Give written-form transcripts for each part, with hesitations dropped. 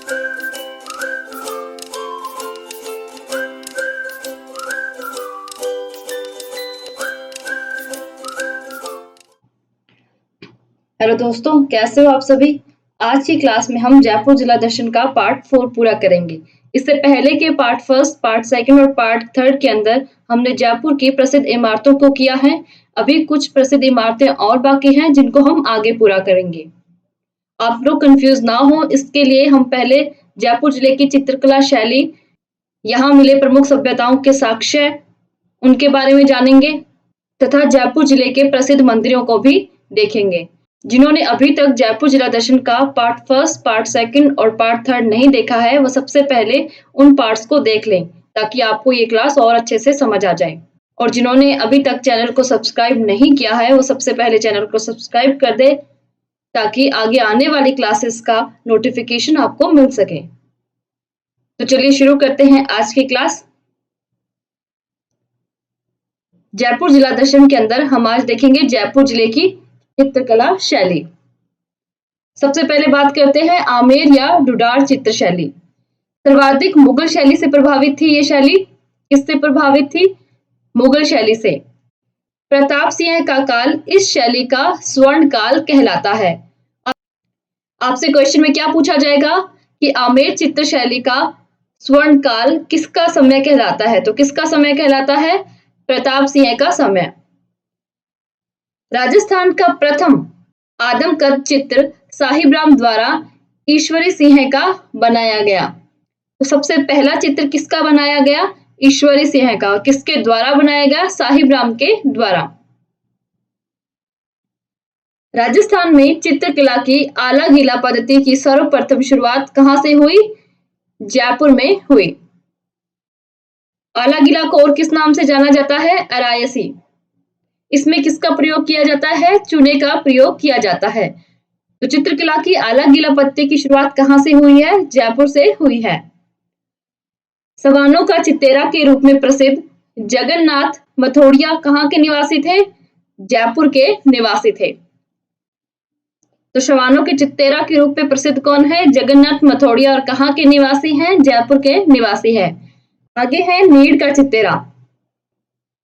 Hello दोस्तों, कैसे हो आप सभी। आज की क्लास में हम जयपुर जिला दर्शन का पार्ट 4 पूरा करेंगे। इससे पहले के पार्ट फर्स्ट, पार्ट सेकंड और पार्ट थर्ड के अंदर हमने जयपुर की प्रसिद्ध इमारतों को किया है। अभी कुछ प्रसिद्ध इमारतें और बाकी हैं जिनको हम आगे पूरा करेंगे। आप लोग कंफ्यूज ना हो, इसके लिए हम पहले जयपुर जिले की चित्रकला शैली, यहाँ मिले प्रमुख सभ्यताओं के साक्ष्य, उनके बारे में जानेंगे तथा जयपुर जिले के प्रसिद्ध मंदिरों को भी देखेंगे। जिन्होंने अभी तक जयपुर जिला दर्शन का पार्ट फर्स्ट, पार्ट सेकंड और पार्ट थर्ड नहीं देखा है, वो सबसे पहले उन पार्ट्स को देख लें ताकि आपको ये क्लास और अच्छे से समझ आ जाए। और जिन्होंने अभी तक चैनल को सब्सक्राइब नहीं किया है, वो सबसे पहले चैनल को सब्सक्राइब कर दे ताकि आगे आने वाली क्लासेस का नोटिफिकेशन आपको मिल सके। तो चलिए शुरू करते हैं आज की क्लास। जयपुर जिला दर्शन के अंदर हम आज देखेंगे जयपुर जिले की चित्रकला शैली। सबसे पहले बात करते हैं आमेर या डुडार चित्र शैली। सर्वाधिक मुगल शैली से प्रभावित थी ये शैली। किससे प्रभावित थी? मुगल शैली से। प्रताप सिंह का काल इस शैली का स्वर्ण काल कहलाता है। आपसे क्वेश्चन में क्या पूछा जाएगा कि आमेर चित्र शैली का स्वर्ण काल किसका समय कहलाता है? तो किसका समय कहलाता है? प्रताप सिंह का समय। राजस्थान का प्रथम आदमकद चित्र साहिब राम द्वारा ईश्वरी सिंह का बनाया गया। तो सबसे पहला चित्र किसका बनाया गया? ईश्वरी सिंह का। किसके द्वारा बनाया गया? साहिब राम के द्वारा। राजस्थान में चित्रकला की आला गीला पद्धति की सर्वप्रथम शुरुआत कहां से हुई? जयपुर में हुई। आला गीला को और किस नाम से जाना जाता है? अरायसी। इसमें किसका प्रयोग किया जाता है? चूने का प्रयोग किया जाता है। तो चित्रकला की आला गीला पद्धति की शुरुआत कहां से हुई है? जयपुर से हुई है। सवानों का चित्तेरा के रूप में प्रसिद्ध जगन्नाथ मथोड़िया कहां के निवासी थे? जयपुर के निवासी थे। तो सवानों के चित्तेरा के रूप में प्रसिद्ध कौन है? जगन्नाथ मथोड़िया। और कहां के निवासी हैं? जयपुर के निवासी है। आगे है नीड़ का चित्तेरा।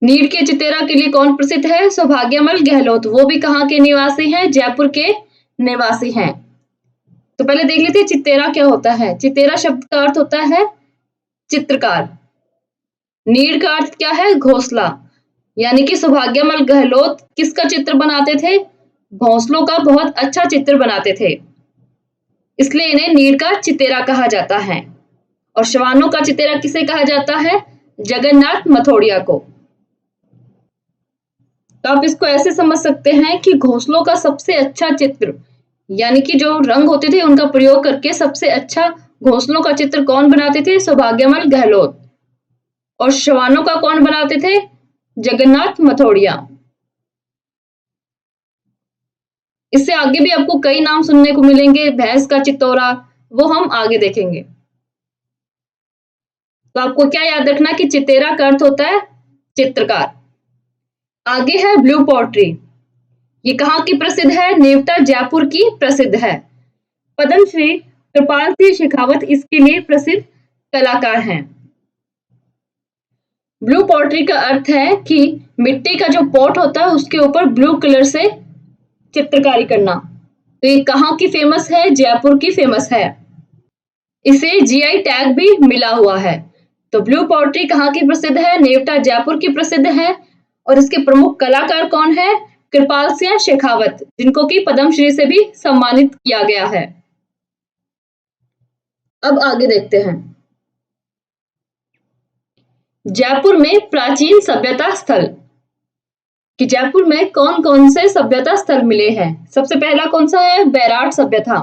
नीड़ के चित्तेरा के लिए कौन प्रसिद्ध है? सौभाग्यमल गहलोत। वो भी कहां के निवासी हैं? जयपुर के निवासी हैं। तो पहले देख लेते हैं चित्तेरा क्या होता है। चित्तेरा शब्द का अर्थ होता है चित्रकार। नीड़ का अर्थ क्या है? घोंसला। यानी कि सौभाग्यमल गहलोत किसका चित्र बनाते थे? घोंसलों का बहुत अच्छा चित्र बनाते थे, इसलिए इन्हें नीड़ का चित्तेरा कहा जाता है। और सवानों का चित्तेरा किसे कहा जाता है? जगन्नाथ मथोड़िया को। तो आप इसको ऐसे समझ सकते हैं कि घोंसलों का सबसे अच्छा चित्र, यानी कि जो रंग होते थे उनका प्रयोग करके सबसे अच्छा घोंसलों का चित्र कौन बनाते थे? सौभाग्यमल गहलोत। और सवानों का कौन बनाते थे? जगन्नाथ मथोड़िया। इससे आगे भी आपको कई नाम सुनने को मिलेंगे, भैंस का चितौरा, वो हम आगे देखेंगे। तो आपको क्या याद रखना कि चित्तेरा का अर्थ होता है चित्रकार। आगे है ब्लू पोट्री। ये कहाँ की प्रसिद्ध है? नेवता जयपुर की प्रसिद्ध है। पद्मश्री कृपाल सिंह शेखावत इसके लिए प्रसिद्ध कलाकार हैं। ब्लू पोट्री का अर्थ है कि मिट्टी का जो पॉट होता है उसके ऊपर ब्लू कलर से चित्रकारी करना। तो ये कहाँ की फेमस है? जयपुर की फेमस है। इसे जीआई टैग भी मिला हुआ है। तो ब्लू पोट्री कहाँ की प्रसिद्ध है? नेवता जयपुर की प्रसिद्ध है। और इसके प्रमुख कलाकार कौन है? कृपाल सिंह शेखावत, जिनको कि पद्मश्री से भी सम्मानित किया गया है। अब आगे देखते हैं जयपुर में प्राचीन सभ्यता स्थल कि जयपुर में कौन कौन से सभ्यता स्थल मिले हैं। सबसे पहला कौन सा है? बैराट सभ्यता।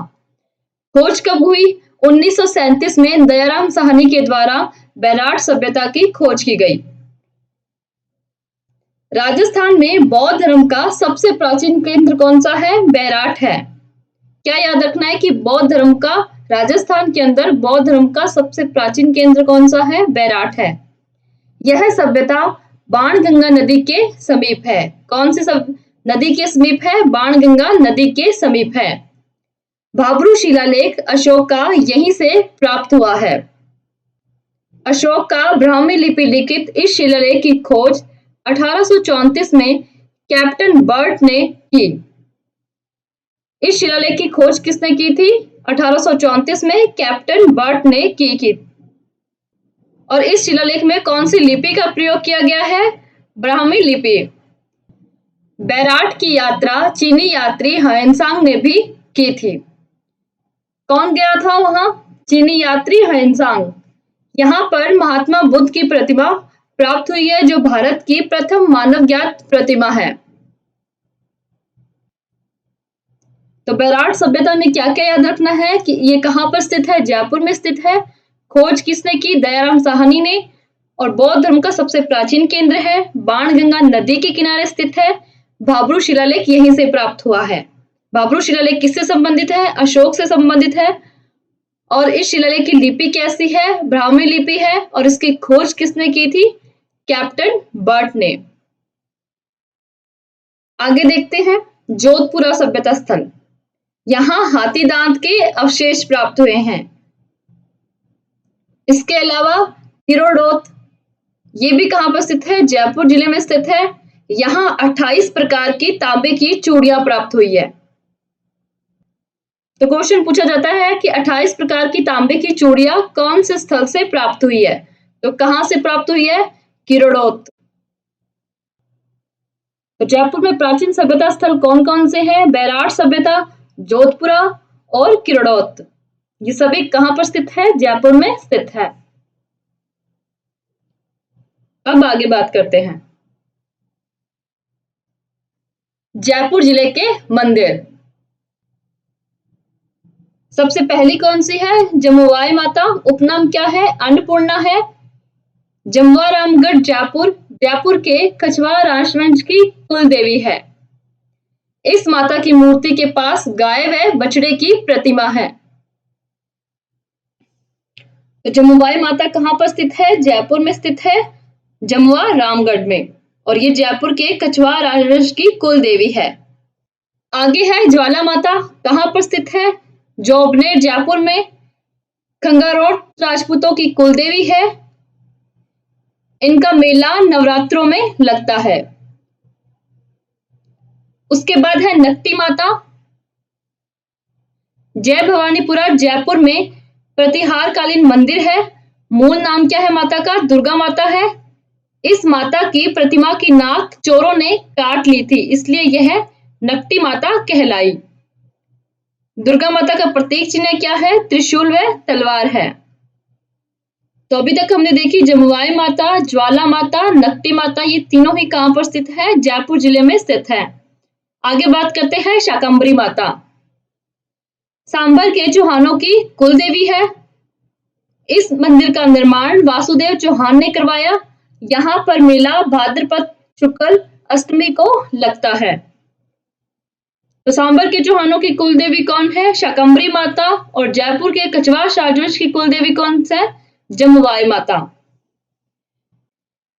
खोज कब हुई? 1937 में दयाराम साहनी के द्वारा बैराट सभ्यता की खोज की गई। राजस्थान में बौद्ध धर्म का सबसे प्राचीन केंद्र कौन सा है? बैराट है। क्या याद रखना है कि बौद्ध धर्म का राजस्थान के अंदर बौद्ध धर्म का सबसे प्राचीन केंद्र कौन सा है? बैराट है। यह सभ्यता बाणगंगा नदी के समीप है। कौन सी नदी के समीप है? बाणगंगा नदी के समीप है। भाब्रू शिलालेख अशोक का यहीं से प्राप्त हुआ है। अशोक का ब्राह्मी लिपि लिखित इस शिलालेख की खोज 1834 में कैप्टन बर्ट ने की। इस शिलालेख की खोज किसने की थी? 1834 में कैप्टन बर्ट ने की। और इस शिलालेख में कौन सी लिपि का प्रयोग किया गया है? ब्राह्मी लिपि। बैराट की यात्रा चीनी यात्री ह्वेनसांग ने भी की थी। कौन गया था वहां? चीनी यात्री ह्वेनसांग। यहाँ पर महात्मा बुद्ध की प्रतिमा प्राप्त हुई है, जो भारत की प्रथम मानव ज्ञात प्रतिमा है। तो बैराट सभ्यता में क्या क्या याद रखना है कि ये कहाँ पर स्थित है? जयपुर में स्थित है। खोज किसने की? दयाराम साहनी ने। और बौद्ध धर्म का सबसे प्राचीन केंद्र है। बाणगंगा नदी के किनारे स्थित है। भाब्रू शिलालेख यहीं से प्राप्त हुआ है। भाब्रू शिलालेख किससे संबंधित है? अशोक से संबंधित है। और इस शिलालेख की लिपि कैसी है? ब्राह्मी लिपि है। और इसकी खोज किसने की थी? कैप्टन बर्ट ने। आगे देखते हैं जोधपुरा सभ्यता स्थल। यहाँ हाथी दांत के अवशेष प्राप्त हुए हैं। इसके अलावा किरोड़ोत, ये भी कहां पर स्थित है? जयपुर जिले में स्थित है। यहाँ 28 प्रकार की तांबे की चूड़ियां प्राप्त हुई है। तो क्वेश्चन पूछा जाता है कि 28 प्रकार की तांबे की चूड़ियां कौन से स्थल से प्राप्त हुई है? तो कहां से प्राप्त हुई है? किरोड़ोत। तो जयपुर में प्राचीन सभ्यता स्थल कौन कौन से हैं? बैराट सभ्यता, जोधपुरा और किरोड़ोत। ये सभी कहां पर स्थित है? जयपुर में स्थित है। अब आगे बात करते हैं जयपुर जिले के मंदिर। सबसे पहली कौन सी है? जमुआई माता। उपनाम क्या है? अन्नपूर्णा है। जमवारामगढ़ जयपुर, जयपुर के कछवाहा राजवंश की कुल देवी है। इस माता की मूर्ति के पास गाय व बछड़े की प्रतिमा है। तो जमुआई माता कहां पर स्थित है? जयपुर में स्थित है, जमुआ रामगढ़ में। और ये जयपुर के कछवाहा राजवंश की कुल देवी है। आगे है ज्वाला माता, कहां पर स्थित है? जोबनेर जयपुर में। खंगारोट राजपूतों की कुल देवी है। इनका मेला नवरात्रों में लगता है। उसके बाद है नकटी माता। जय भवानीपुरा जयपुर में प्रतिहारकालीन मंदिर है। मूल नाम क्या है माता का? दुर्गा माता है। इस माता की प्रतिमा की नाक चोरों ने काट ली थी, इसलिए यह नकटी माता कहलाई। दुर्गा माता का प्रतीक चिन्ह क्या है? त्रिशूल व तलवार है। तो अभी तक हमने देखी जमुआई माता, ज्वाला माता, नकटी माता, ये तीनों ही कहां पर स्थित है? जयपुर जिले में स्थित है। आगे बात करते हैं शाकंभरी माता। सांबर के चौहानों की कुल देवी है। इस मंदिर का निर्माण वासुदेव चौहान ने करवाया। यहाँ पर मेला भाद्रपद शुक्ल अष्टमी को लगता है। तो सांबर के चौहानों की कुल देवी कौन है? शाकंभरी माता। और जयपुर के कछवाहा राजवंश की कुल देवी कौन है? जमुआई माता।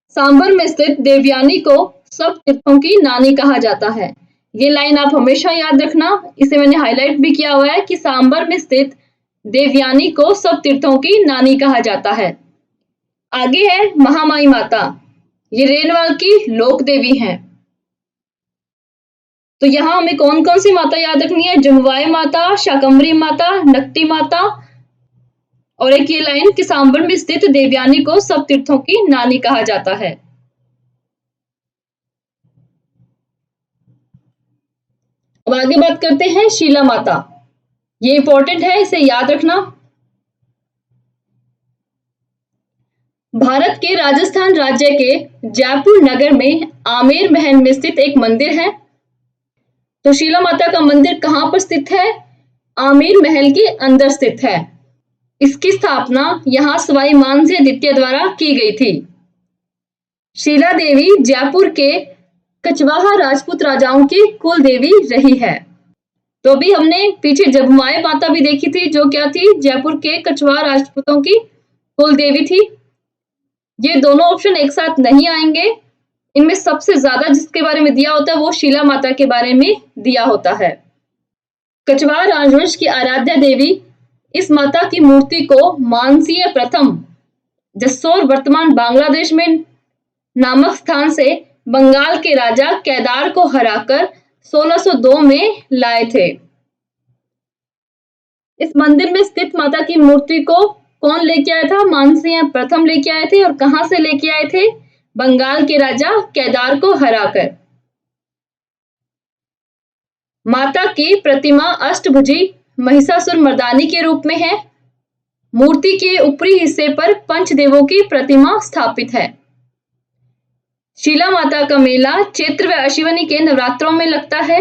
सांबर में स्थित देवयानी को सब तीर्थों की नानी कहा जाता है। ये लाइन आप हमेशा याद रखना, इसे मैंने हाईलाइट भी किया हुआ है कि सांबर में स्थित देवयानी को सब तीर्थों की नानी कहा जाता है। आगे है महामाई माता, ये रेनवाल की लोक देवी हैं। तो यहाँ हमें कौन कौन सी माता याद रखनी है? जमुआई माता, शाकंभरी माता, नकटी माता, और एक ये लाइन कि सांबर में स्थित देवयानी को सब तीर्थों की नानी कहा जाता है। अब आगे बात करते हैं शीला माता। ये इंपॉर्टेंट है, इसे याद रखना। भारत के राजस्थान राज्य के जयपुर नगर में आमेर महल में स्थित एक मंदिर है। तो शीला माता का मंदिर कहां पर स्थित है? आमेर महल के अंदर स्थित है। इसकी स्थापना यहां सवाई मानसिंह द्वितीय द्वारा की गई थी। शीला देवी जयपुर के कछवाहा राजपूत राजाओं की कुल देवी रही है। तो अभी हमने पीछे जमुआई माता भी देखी थी, जो क्या थी? जयपुर के कछवाहा राजपूतों की कुल देवी थी। ये दोनों ऑप्शन एक साथ नहीं आएंगे। इनमें सबसे ज्यादा जिसके बारे में दिया होता है वो शीला माता के बारे में दिया होता है। कछवार राजवंश की आराध्या देवी इस माता की मूर्ति को मानसीय प्रथम जसोर वर्तमान बांग्लादेश में नामक स्थान से बंगाल के राजा केदार को हराकर 1602 में लाए थे। इस मंदिर में स्थित माता की मूर्ति को कौन लेके आया था? मानसिंह प्रथम लेके आए थे। और कहां से लेके आए थे? बंगाल के राजा केदार को हराकर। माता की प्रतिमा अष्टभुजी महिषासुर मर्दानी के रूप में है। मूर्ति के ऊपरी हिस्से पर पंचदेवों की प्रतिमा स्थापित है। शीला माता का मेला चैत्र व अश्विनी के नवरात्रों में लगता है।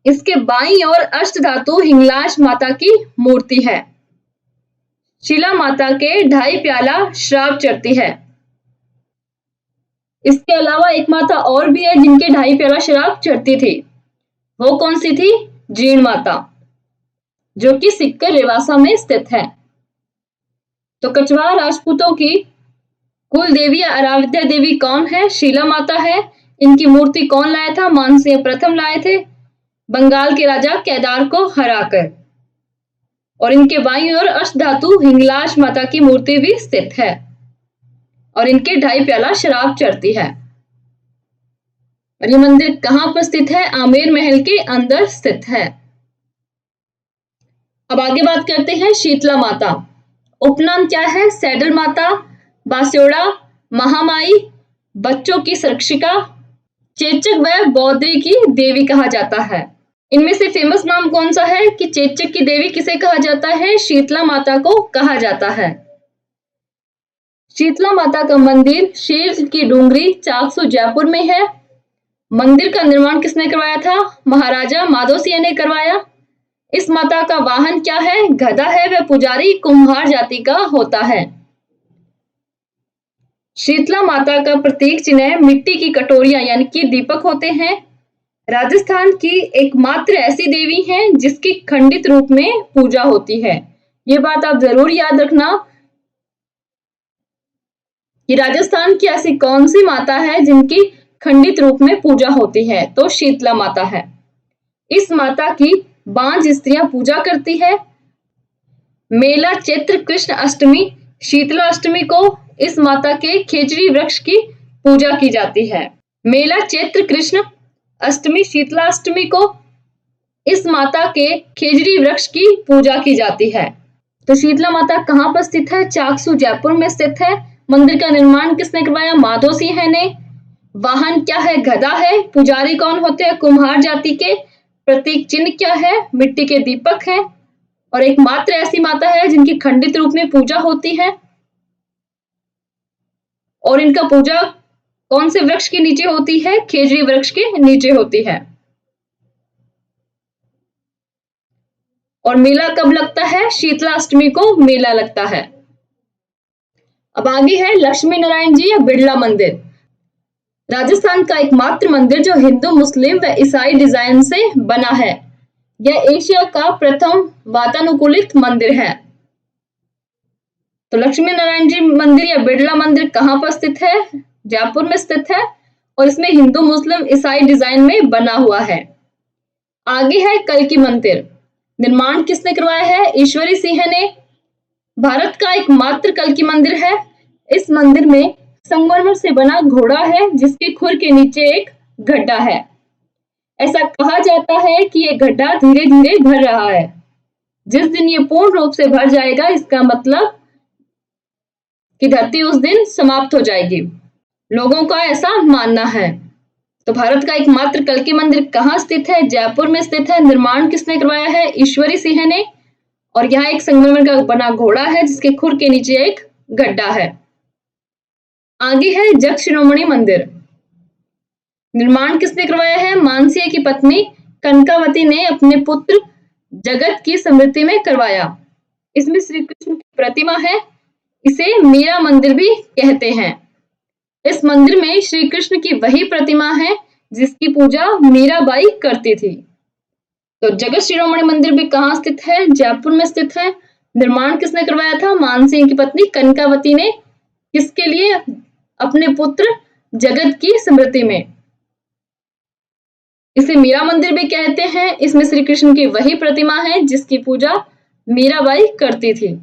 इसके बाईं ओर अष्टधातु हिंगलाज माता की मूर्ति है। शीला माता के 2.5 प्याला शराब चढ़ती है। इसके अलावा एक माता और भी है जिनके 2.5 प्याला शराब चढ़ती थी। वो कौन सी थी? जीण माता, जो कि सिक्कर रेवासा में स्थित है। तो कछवार राजपूतों की कुल देवी आराध्या देवी कौन है? शीला माता है। इनकी मूर्ति कौन लाया था? मानसिंह प्रथम लाए थे, बंगाल के राजा केदार को हराकर। और इनके बाईं ओर अष्टधातु हिंगलाज माता की मूर्ति भी स्थित है और इनके 2.5 प्याला शराब चढ़ती है। और ये मंदिर कहां पर स्थित है? आमेर महल के अंदर स्थित है। अब आगे बात करते हैं शीतला माता। उपनाम क्या है? सैडल माता, बास्योड़ा, महामाई, बच्चों की संरक्षिका, चेचक व बौद्धि की देवी कहा जाता है। इनमें से फेमस नाम कौन सा है कि चेचक की देवी किसे कहा जाता है? शीतला माता को कहा जाता है। शीतला माता का मंदिर शेर की डूंगरी चाकसू जयपुर में है। मंदिर का निर्माण किसने करवाया था? महाराजा माधो सिंह ने करवाया। इस माता का वाहन क्या है? गधा है व पुजारी कुम्हार जाति का होता है। शीतला माता का प्रतीक चिन्ह मिट्टी की कटोरियां यानी कि दीपक होते हैं। राजस्थान की एकमात्र ऐसी देवी हैं जिसकी खंडित रूप में पूजा होती है। ये बात आप जरूर याद रखना कि राजस्थान की ऐसी कौन सी माता है जिनकी खंडित रूप में पूजा होती है? तो शीतला माता है। इस माता की बांझ स्त्रियां पूजा करती है। मेला चैत्र कृष्ण अष्टमी शीतला अष्टमी को इस माता के खेजड़ी वृक्ष की पूजा की जाती है। मेला चैत्र कृष्ण अष्टमी शीतला अष्टमी को इस माता के खेजड़ी वृक्ष की पूजा की जाती है। तो शीतला माता कहां पर स्थित है? चाकसू जयपुर में स्थित है। मंदिर का निर्माण किसने करवाया? माधो सिंह ने। वाहन क्या है? गधा है। पुजारी कौन होते हैं? कुम्हार जाति के। प्रतीक चिन्ह क्या है? मिट्टी के दीपक है। और एकमात्र ऐसी माता है जिनकी खंडित रूप में पूजा होती है। और इनका पूजा कौन से वृक्ष के नीचे होती है? खेजड़ी वृक्ष के नीचे होती है। और मेला कब लगता है? शीतला अष्टमी को मेला लगता है। अब आगे है लक्ष्मी नारायण जी या बिड़ला मंदिर। राजस्थान का एकमात्र मंदिर जो हिंदू मुस्लिम व ईसाई डिजाइन से बना है। यह एशिया का प्रथम वातानुकूलित मंदिर है। तो लक्ष्मी नारायण जी मंदिर या बिड़ला मंदिर कहां पर स्थित है? जयपुर में स्थित है और इसमें हिंदू मुस्लिम ईसाई डिजाइन में बना हुआ है। आगे है कल्की मंदिर। निर्माण किसने करवाया है? ईश्वरी सिंह ने। भारत का एकमात्र कल्की मंदिर है। इस मंदिर में संगमरमर से बना घोड़ा है जिसके खुर के नीचे एक गड्ढा है। ऐसा कहा जाता है कि यह गड्ढा धीरे धीरे भर रहा है। जिस दिन ये पूर्ण रूप से भर जाएगा इसका मतलब कि धरती उस दिन समाप्त हो जाएगी। लोगों का ऐसा मानना है। तो भारत का एकमात्र कल्की मंदिर कहाँ स्थित है? जयपुर में स्थित है। निर्माण किसने करवाया है? ईश्वरी सिंह ने। और यहाँ एक संगमरमर का बना घोड़ा है जिसके खुर के नीचे एक गड्ढा है। आगे है जग शिरोमणि मंदिर। निर्माण किसने करवाया है? मानसिंह की पत्नी कनकावती ने अपने पुत्र जगत की स्मृति में करवाया। इसमें श्री कृष्ण की प्रतिमा है। इसे मीरा मंदिर भी कहते हैं। इस मंदिर में श्री कृष्ण की वही प्रतिमा है जिसकी पूजा मीराबाई करती थी। तो जगत शिरोमणि मंदिर भी कहाँ स्थित है? जयपुर में स्थित है। निर्माण किसने करवाया था? मानसिंह की पत्नी कनकावती ने। किसके लिए? अपने पुत्र जगत की स्मृति में। इसे मीरा मंदिर भी कहते हैं। इसमें श्री कृष्ण की वही प्रतिमा है जिसकी पूजा मीराबाई करती थी।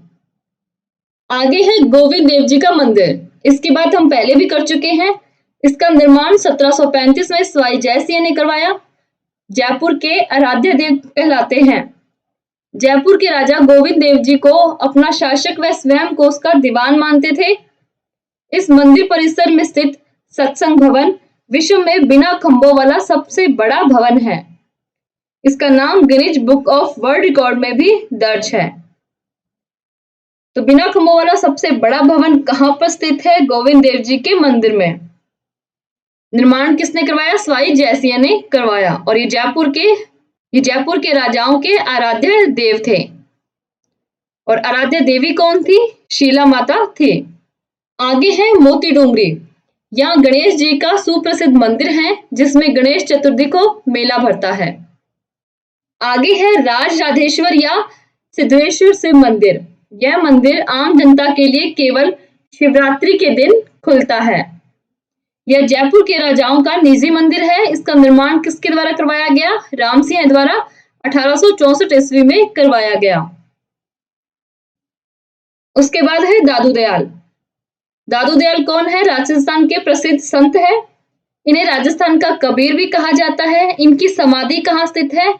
आगे है गोविंद देव जी का मंदिर। इसकी बात हम पहले भी कर चुके हैं। इसका निर्माण 1735 में सवाई जयसिंह ने करवाया। जयपुर के आराध्य देव कहलाते हैं। जयपुर के राजा गोविंद देव जी को अपना शासक व स्वयं को उसका दीवान मानते थे। इस मंदिर परिसर में स्थित सत्संग भवन विश्व में बिना खंभों वाला सबसे बड़ा भवन है। इसका नाम Guinness book of world record में भी दर्ज है। तो बिना खंभों वाला सबसे बड़ा भवन कहाँ पर स्थित है? गोविंद देव जी के मंदिर में। निर्माण किसने करवाया? सवाई जयसिंह ने करवाया। और ये जयपुर के राजाओं के आराध्य देव थे। और आराध्य देवी कौन थी? शीला माता थी। आगे है मोती डोंगरी। यहाँ गणेश जी का सुप्रसिद्ध मंदिर है जिसमें गणेश चतुर्थी को मेला भरता है। आगे है राज राधेश्वर या सिद्धेश्वर शिव मंदिर। यह मंदिर आम जनता के लिए केवल शिवरात्रि के दिन खुलता है। यह जयपुर के राजाओं का निजी मंदिर है। इसका निर्माण किसके द्वारा करवाया गया? राम सिंह द्वारा 1864 ईस्वी में करवाया गया। उसके बाद है दादू दयाल। दादू दयाल कौन है? राजस्थान के प्रसिद्ध संत है। इन्हें राजस्थान का कबीर भी कहा जाता है। इनकी समाधि कहाँ स्थित है?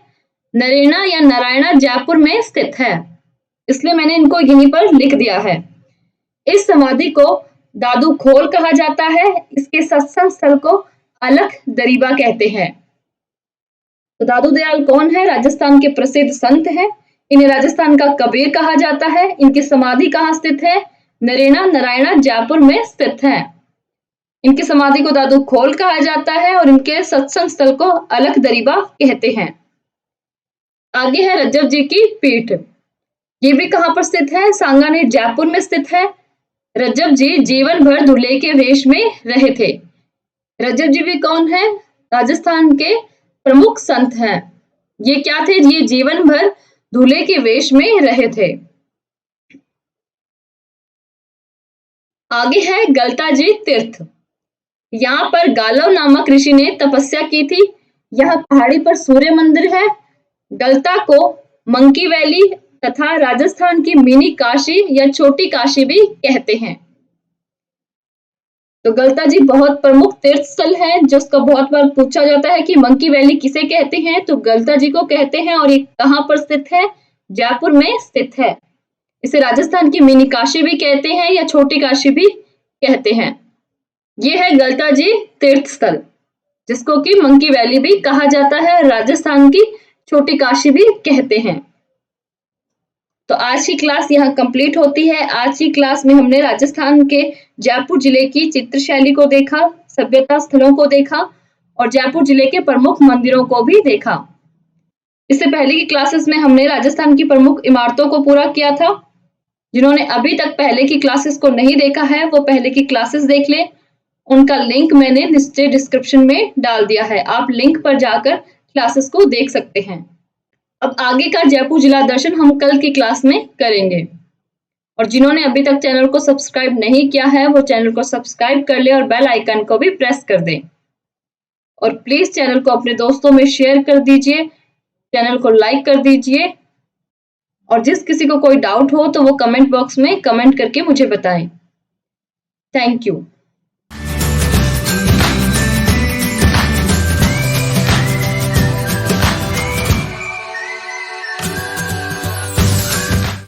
नरेना या नारायणा जयपुर में स्थित है, इसलिए मैंने इनको यहीं पर लिख दिया है। इस समाधि को दादू खोल कहा जाता है। इसके सत्संग स्थल को अलख दरीबा कहते हैं। तो दादू दयाल कौन है? राजस्थान के प्रसिद्ध संत हैं। इन्हें राजस्थान का कबीर कहा जाता है। इनकी समाधि कहाँ स्थित है? नरेना नारायणा जयपुर में स्थित है। इनकी समाधि को दादू खोल कहा जाता है और इनके सत्संग स्थल को अलख दरीबा कहते हैं। आगे है रज्जव जी की पीठ। ये भी कहाँ पर स्थित है? सांगानेर जयपुर में स्थित है। रज्जव जी जीवन भर दूल्हे के वेश में रहे थे। रज्जव जी भी कौन है? राजस्थान के प्रमुख संत हैं। ये क्या थे? ये जीवन भर दूल्हे के वेश में रहे थे। आगे है गलता जी तीर्थ। यहाँ पर गालव नामक ऋषि ने तपस्या की थी। यह पहाड़ी पर सूर्य मंदिर है। गलता को मंकी वैली तथा राजस्थान की मिनी काशी या छोटी काशी भी कहते हैं। तो गलता जी बहुत प्रमुख तीर्थ स्थल है, जिसका बहुत बार पूछा जाता है कि मंकी वैली किसे कहते हैं, तो गलता जी को कहते हैं। और ये कहाँ पर स्थित है? जयपुर में स्थित है। इसे राजस्थान की मिनी काशी भी कहते हैं या छोटी काशी भी कहते हैं। ये है गलता जी तीर्थ स्थल, जिसको कि मंकी वैली भी कहा जाता है, राजस्थान की छोटी काशी भी कहते हैं। तो आज की क्लास यहाँ कंप्लीट होती है। आज की क्लास में हमने राजस्थान के जयपुर जिले की चित्रशैली को देखा, सभ्यता स्थलों को देखा और जयपुर जिले के प्रमुख मंदिरों को भी देखा। इससे पहले की क्लासेस में हमने राजस्थान की प्रमुख इमारतों को पूरा किया था। जिन्होंने अभी तक पहले की क्लासेस को नहीं देखा है वो पहले की क्लासेस देख लें। उनका लिंक मैंने नीचे डिस्क्रिप्शन में डाल दिया है। आप लिंक पर जाकर क्लासेस को देख सकते हैं। अब आगे का जयपुर जिला दर्शन हम कल की क्लास में करेंगे। और जिन्होंने अभी तक चैनल को सब्सक्राइब नहीं किया है वो चैनल को सब्सक्राइब कर ले और बेल आइकन को भी प्रेस कर दें। और प्लीज चैनल को अपने दोस्तों में शेयर कर दीजिए, चैनल को लाइक कर दीजिए। और जिस किसी को कोई डाउट हो तो वो कमेंट बॉक्स में कमेंट करके मुझे बताएं। Thank you.